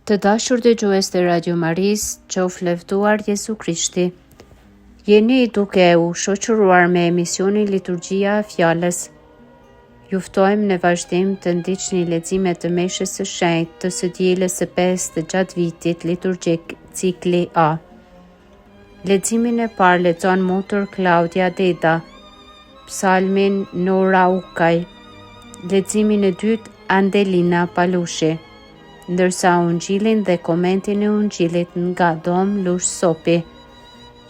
Të dashur dëgjues të Radio Maris, qoftë leftuar Jezu Krishti. Jeni duke u shoqëruar me emisionin Liturgjia e Fjalës. Ju ftojmë në vazhdim të ndiqni leximet të Meshës së Shenjtë të së dielës së 5 të gjatë vitit liturgjik cikli A. Leximin e parë lexon motor Klaudia Deda, psalmin Nora Ukaj, leximin e dytë Andelina Palushi, ndërsa ungjillin dhe komentin e ungjillit nga Dom Lush Sopi.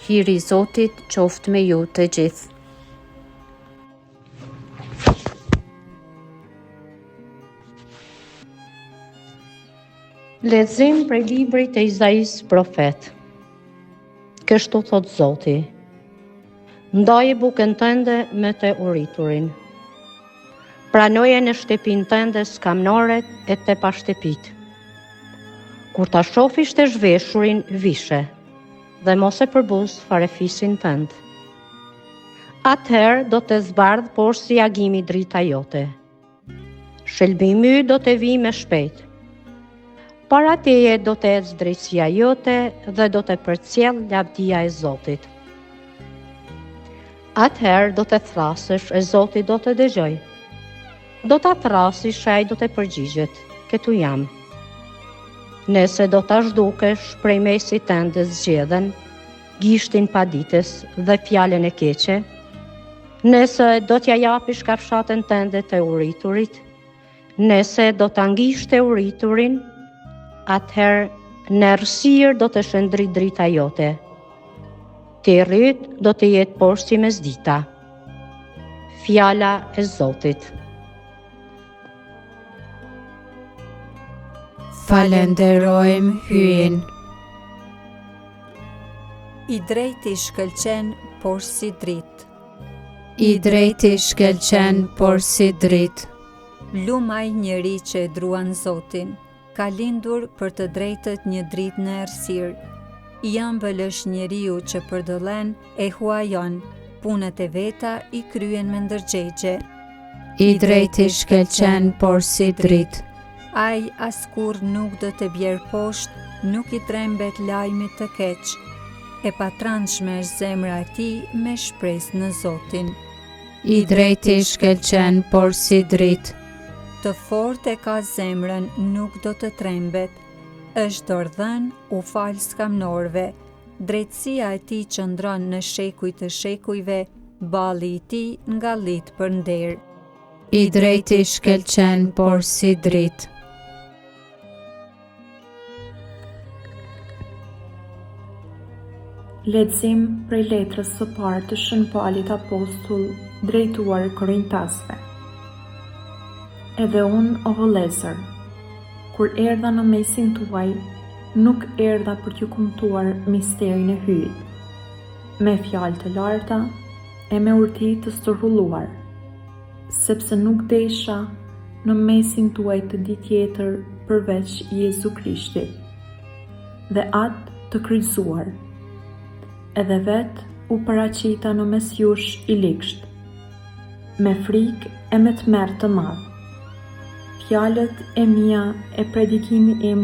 Hiri i Zotit qoftë me ju të gjithë. Lexim prej librit të Izais profet. Kështu thot Zoti: Ndaje bukën tënde me të uriturin. Pranoje në shtëpinë tënde skamnoret e të pashtëpit. Kur ta shofish të zhveshurin, vishe, dhe mos e përbuz farefisin tënd. Atëherë do të zbardh poshtë si agimi drita jote. Shëlbimi do të vi me shpejt. Para teje do të ecë drejtësia jote dhe do të përcjell lavdia e Zotit. Atëherë do të thrasësh e Zoti do të dëgjoj. Do ta thrasish e ai do të përgjigjet. Këtu jam. Nëse do ta zhdukesh, prej mesit tënde zgjedhen gishtin paditës dhe fjalën e keqe. Nëse do t'ja japish kafshatën tënde të uriturit, nëse do ta ngish të uriturin, atëherë në errësirë do të shëndrit drita jote. Të rryt do të jetë poshtë si mesdita. Fjala e Zotit. Falenderojmë hyn. I drejti shkëlqen por si dritë. I drejti shkëlqen por si dritë. Lumaj njeri që e druan Zotin, ka lindur për të drejtët një dritë në errësirë. I ambëlësh njeriu që përdollen e huajon, punët e veta i kryen me ndërgjegje. I drejti shkëlqen por si dritë. Ai askur nuk do të bjerë poshtë, nuk i trembet lajmit të keq. E patranshme është zemra e tij me shpresë në Zotin. I drejti shkëlqen por si dritë. Të fortë e ka zemrën, nuk do të trembet. Është dordhën, u fal skamnorëve. Drejtësia e tij qëndron në shekuj të shekujve, balli i tij ngallit për nder. I drejti shkëlqen por si dritë. Lexim prej letrës së parë të Shën Paulit Apostull drejtuar Korintasve. Edhe unë, o vëllezër, kur erdha në mesin tuaj, nuk erdha për t'ju kumtuar misterin e hyjit, me fjalë të larta e me urti të stërrulluar, sepse nuk desha në mesin tuaj të di tjetër përveç Jezu Krishtit, dhe atë të kryqëzuar. Edhe vetë u paraqita në mes jush i ligsht, me frikë e me tmerr të madh. Fjalët e mia e predikimi im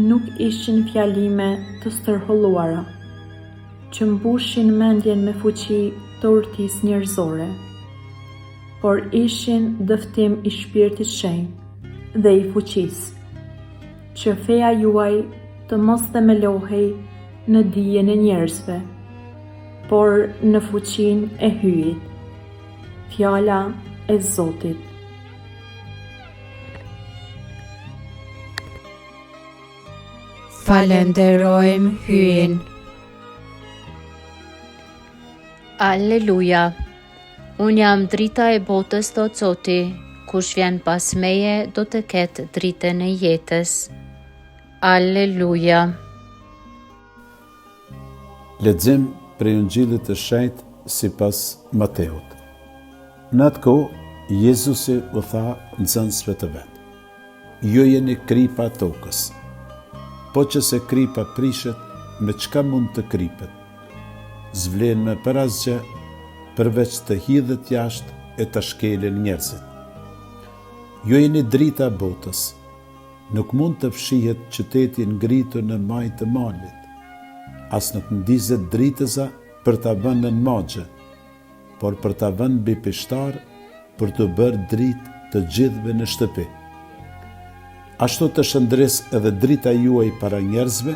nuk ishin fjalime të stërholluara, që mbushin mendjen me fuqi të urtisë njerëzore, por ishin dëftim i Shpirtit Shenjtë dhe i fuqisë, që feja juaj të mos themelohej në dijen e njerëzve, por në fuqinë e hyjit. Fjala e Zotit. Falenderojmë hyn. Alleluja. Unë jam drita e botës, thot Zoti, kush vjen pas meje do të ketë dritën e jetës. Alleluja. Lexim prej Ungjillit të Shenjtë sipas Mateut. Në atë kohë, Jezusi u tha nxënësve të vet: Ju jeni kripa tokës. Po që se kripa prishet, me çka mund të kripet? Zvlen me për asgjë, përveç të hidhet jashtë e të shkelin njerëzit. Ju jeni drita botës. Nuk mund të fshihet qyteti ngritur në majë të malit, as nuk ndizet dritëza për ta vënë në magje, por për ta vënë mbi pishtar për të bërë dritë të gjithëve në shtëpi. Ashtu të shëndres edhe drita juaj para njerëzve,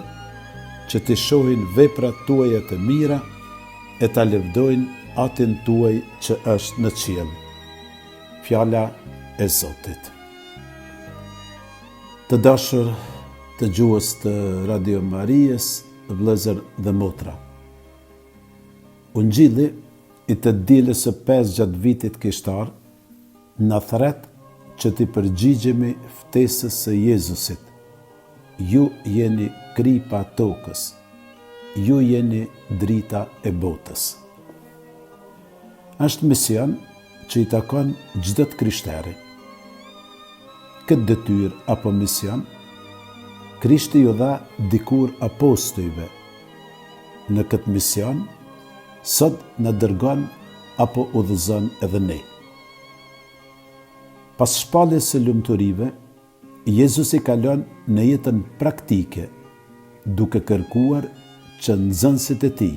që të shohin veprat tuaja të mira e ta lëvdojnë atin tuaj që është në qiell. Fjala e Zotit. Të dashur të gjuhës të Radio Marijës, vëllezër dhe motra. Ungjilli i të dielës së 5 gjatë vitit kishtar na thret që t'i përgjigjemi ftesës së Jezusit. Ju jeni kripa tokës, ju jeni drita e botës. Është mision që i takon çdo krishteri. Këtë detyrë apo mision, Krishti ju dha dikur apostujve. Në këtë mision, sot në dërgon apo udhëzon edhe ne. Pas shpalljes së lumturive, Jezusi kalon në jetën praktike, duke kërkuar që nxënësit e tij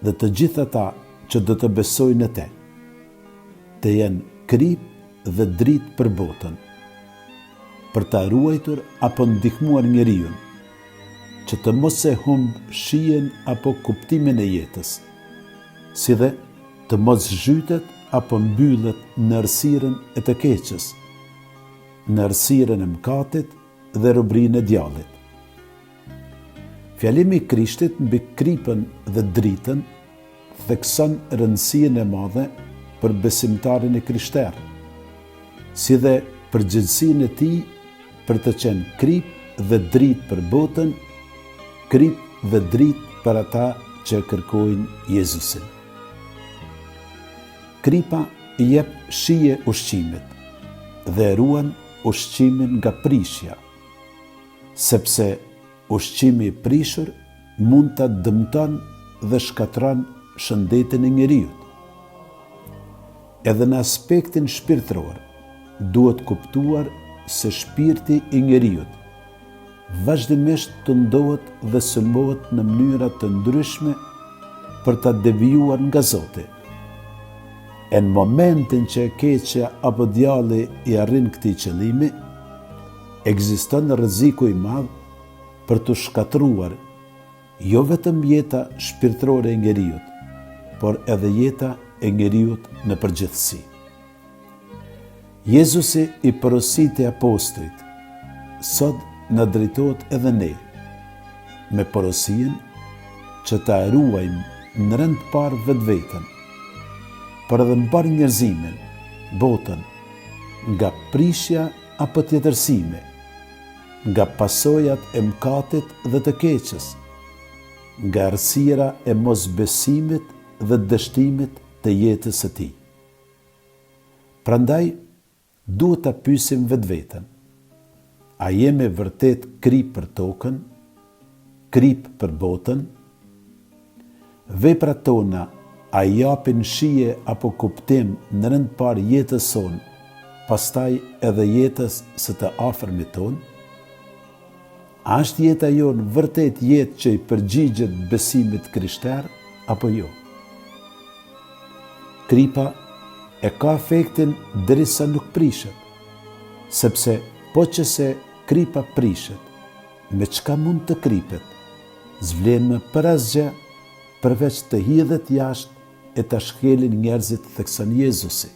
dhe të gjithë ata që do të besojnë në te, të jenë krip dhe dritë për botën, për ta ruajtur apo ndihmuar njeriun, që të mos e humb shijen apo kuptimin e jetës, si dhe të mos zhytet apo mbyllet në errësirën e të keqës, në errësirën e mëkatit dhe robrinë e djallit. Fjalimi i Krishtit mbi kripën dhe dritën thekson rëndësinë e madhe për besimtarin e krishterë, si dhe përgjegjësinë e tij për të qenë krip dhe dritë për botën, krip dhe dritë për ata që kërkojnë Jezusin. Kripa i jep shije ushqimit dhe ruan ushqimin nga prishja, sepse ushqimi i prishur mund ta dëmton dhe shkatron shëndetin e njeriut. Edhe në aspektin shpirtëror, duhet kuptuar se shpirti i njeriut vazhdimisht të ndohet dhe sulmohet në mënyra të ndryshme për ta devijuar nga Zoti. E në momentin që e keqja apo djalli i arrin këtij qëllimi, ekziston rreziku i madh për të shkatruar jo vetëm jeta shpirtërore e njeriut, por edhe jeta e njeriut në përgjithësi. Jezusi i porositi apostujt, sot na drejtohet edhe ne, me porosinë që ta ruajmë në rend parë vetveten, por edhe mbar njerëzimin, botën, nga prishja apo tjetërsimi, nga pasojat e mëkatit dhe të keqës, nga errësira e mosbesimit dhe dështimit të jetës së tij. Prandaj, duhet ta pyesim vetveten, a jemi vërtet krip për tokën, krip për botën? Veprat tona a japin shije apo kuptim në rend parë jetës sonë, pastaj edhe jetës së të afërmit tonë? A është jeta jonë vërtet jetë që i përgjigjet besimit krishter apo jo? Kripa e ka efektin derisa nuk prishet, sepse po që se kripa prishet, me çka mund të kripet, zvlen më për asgjë përveç të hidhet jashtë e ta shkelin njerëzit, thekson Jezusi.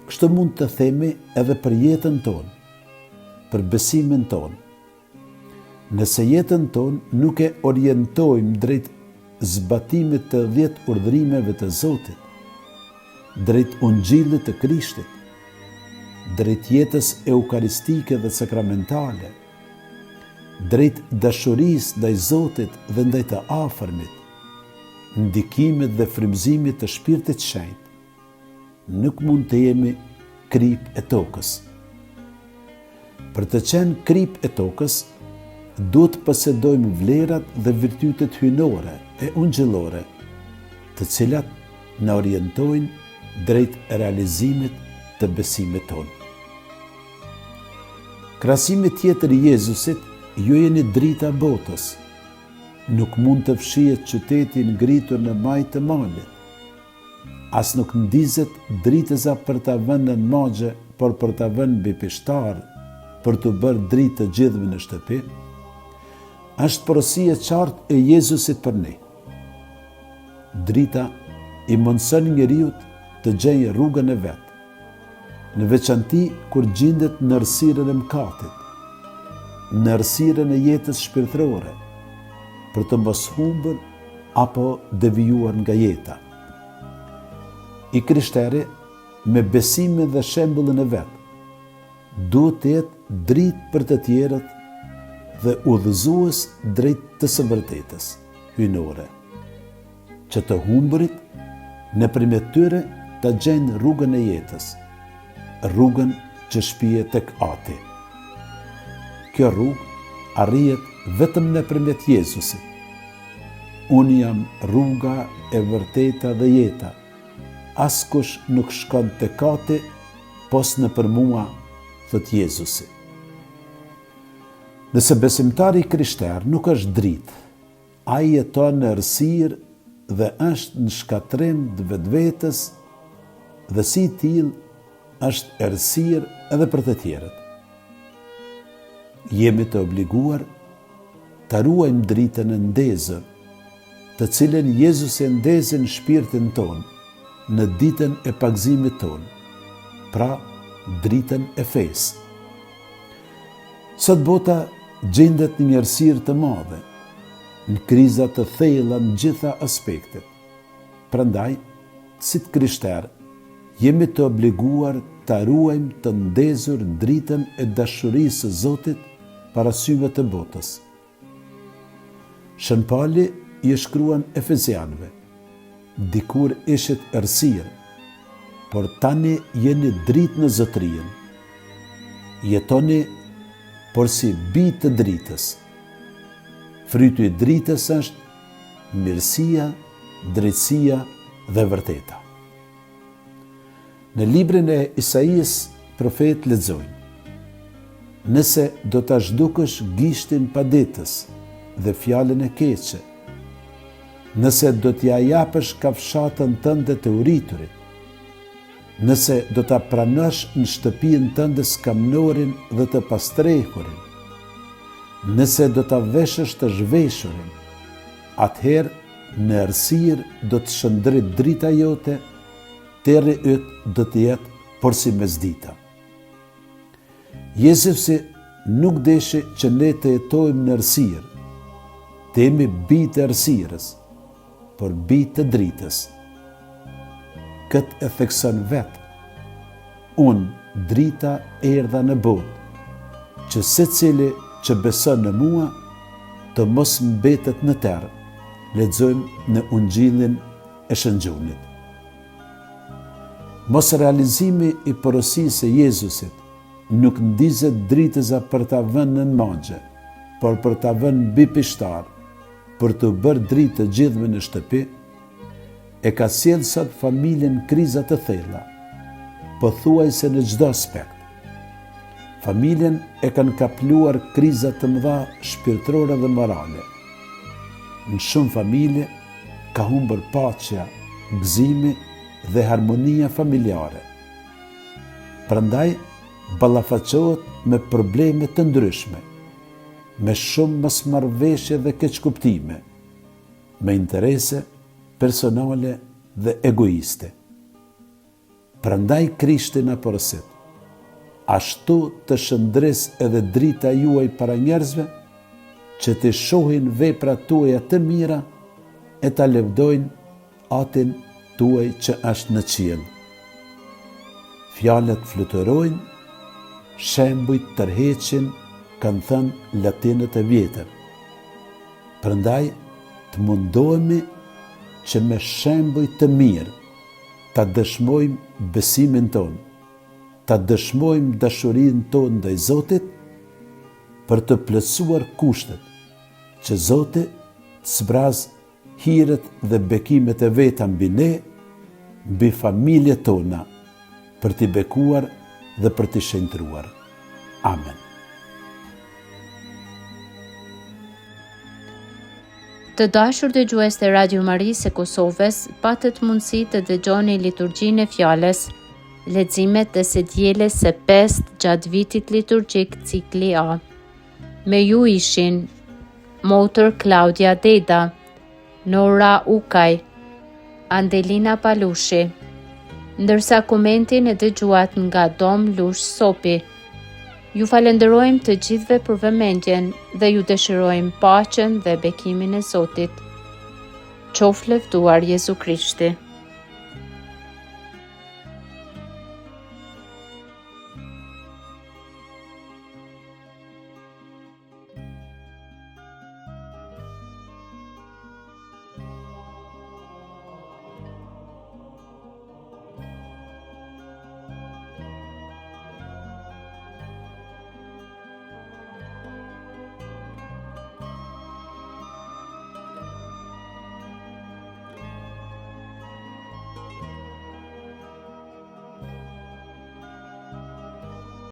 Kështu mund të themi edhe për jetën tonë, për besimin tonë. Nëse jetën tonë nuk e orientojmë drejt zbatimit të 10 urdhërimeve të Zotit, drejt ungjillit të Krishtit, drejt jetës eukaristike dhe sakramentale, drejt dashurisë ndaj Zotit dhe ndaj të afërmit, ndikimit dhe frymëzimit të Shpirtit Shenjtë, nuk mund të jemi krip e tokës. Për të qenë krip e tokës, duhet të posedojmë vlerat dhe virtytet hyjnore e ungjillore, të cilat na orientojnë drejt realizimit të besimit tonë. Krahasimi tjetër i Jezusit, ju jeni drita botës. Nuk mund të fshihet qyteti ngritur në majtë të malit. As nuk ndizet dritëza për ta vënë në magje, por për ta vënë mbi pishtar, për të bërë dritë të gjithëve në shtëpi. Është porosia e qartë e Jezusit për ne. Drita i mundson njeriu të gjejë rrugën e vet, në veçanti kur gjendet në errësirën e mëkatit, në errësirën e jetës shpirtërore, për të mos humbur apo devijuar nga jeta. I krishteri, me besimin dhe shembullin e vet, duhet të jetë dritë për të tjerët dhe udhëzues drejt të së vërtetës hyjnore, që të humburit nëpërmjet tyre të gjejnë rrugën e jetës, rrugën që shpihet tek Ati. Kjo rrugë arrihet vetëm nëpërmjet Jezusit. Unë jam rruga e vërteta dhe jeta. Askush nuk shkon tek Ati pos nëpër mua, thot Jezusi. Nëse besimtari krishter nuk është dritë, ai jeton në errësirë dhe është në shkatrim të vetvetes dhe si i tillë është errësirë edhe për të tjerët. Jemi të obliguar të ruajmë dritën e ndezur, të cilën Jezusi e ndezi në shpirtin tonë në ditën e pagëzimit tonë, pra dritën e fesë. Sot bota gjendet në një errësirë të madhe, në kriza të thella në gjitha aspektet. Prandaj, si të krishterë, jemi të obliguar të ruajmë të ndezur dritën e dashurisë së Zotit para syve të botës. Shën Pauli i shkruan Efezianëve: dikur ishit errësirë, por tani jeni dritë në zotërinë. Jetoni por si bijë të dritës. Fryti i dritës është mirësia, drejtësia dhe vërteta. Në librin e Isaias, profet lexojnë: nëse do ta zhdukësh gishtin paditës dhe fjalën e keqe, nëse do t'ja japësh kafshatën tënde të uriturit, nëse do ta pranosh në shtëpinë tënde skamnorin dhe të pastrehur, nëse do ta veshësh të zhveshurin, atëherë në errësirë do të shndrit drita jote, terri yt do të jetë por si mesdita. Jezusi nuk deshi që ne të jetojmë në errësirë, të jemi bijë të errësirës, por bijë të dritës. Këtë e thekson vetë: unë drita erdha në botë, që secili që beson në mua të mos mbetet në terrë. Lexojmë në Ungjillin e Shëngjunit. Mos realizimi i porosisë së Jezusit nuk ndizet dritëza për ta vënë në magje, por për ta vënë mbi pishtar, për të bërë dritë të gjithëve në shtëpi, e ka sjellë sot familjen kriza të thella, pothuajse në çdo aspekt. Familjen e kanë kapluar kriza të mëdha shpirtërore dhe morale. Në shumë familje ka humbur paqja, gëzimi dhe harmonia familjare. Prandaj ballafaqohet me probleme të ndryshme, me shumë mosmarrveshje dhe keqkuptime, me interese personale dhe egoiste. Prandaj Krishti na porosit: ashtu të shëndres edhe drita juaj para njerëzve, që të shohin veprat tuaja të mira e ta lëvdojnë Atin tuaj që është në qiell. Fjalët fluturojnë, shembujt tërheqin, kanë thënë latinët e vjetër. Prandaj të mundohemi që me shembuj të mirë ta dëshmojmë besimin tonë, ta dëshmojmë dashurinë tonë ndaj Zotit, për të plotësuar kushtet që Zoti të zbraz hiret dhe bekimet e veta mbi ne, mbi familjet tona, për t'i bekuar dhe për t'i shenjtruar. Amen. Të dashur dëgjues të Radio Marisë së Kosovës, patët mundësi të dëgjoni liturgjinë e fjalës, leximet dhe së dielës së 5 gjatë vitit liturgjik cikli A. Me ju ishin Motër Klaudia Deda, Nora Ukaj, Andelina Palushi, ndërsa komentin e dëgjuat nga Dom Lush Sopi. Ju falenderojmë të gjithëve për vëmendjen dhe ju dëshirojmë paqen dhe bekimin e Zotit. Qoftë lëftuar Jezu Krishti.